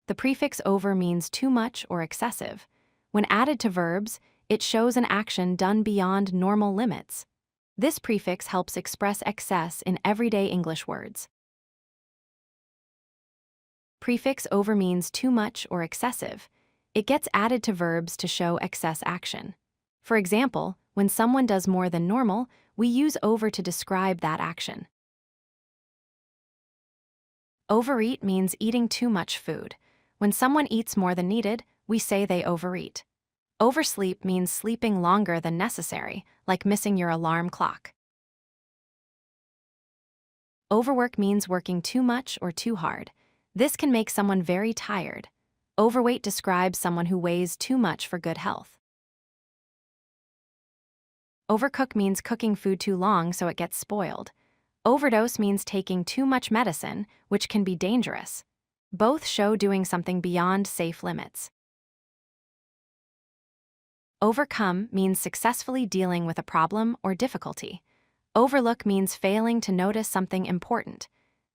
The prefix over means too much or excessive. When added to verbs, it shows an action done beyond normal limits. This prefix helps express excess in everyday English words. Prefix over means too much or excessive. It gets added to verbs to show excess action. For example, when someone does more than normal, we use over to describe that action. Overeat means eating too much food. When someone eats more than needed, we say they overeat. Oversleep means sleeping longer than necessary, like missing your alarm clock. Overwork means working too much or too hard. This can make someone very tired. Overweight describes someone who weighs too much for good health. Overcook means cooking food too long so it gets spoiled. Overdose means taking too much medicine, which can be dangerous. Both show doing something beyond safe limits. Overcome means successfully dealing with a problem or difficulty. Overlook means failing to notice something important.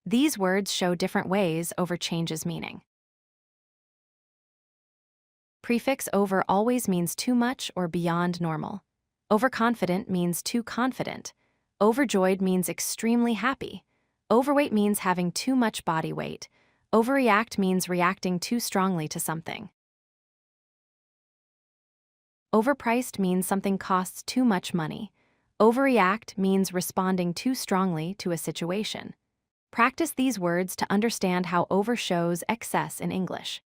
These words show different ways over changes meaning. Prefix over always means too much or beyond normal. Overconfident means too confident. Overjoyed means extremely happy. Overweight means having too much body weight. Overreact means reacting too strongly to something. Overpriced means something costs too much money. Overreact means responding too strongly to a situation. Practice these words to understand how over shows excess in English.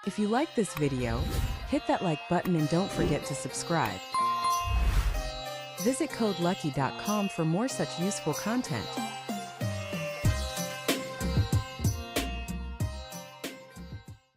If you like this video, hit that like button and don't forget to subscribe. Visit codelucky.com for more such useful content.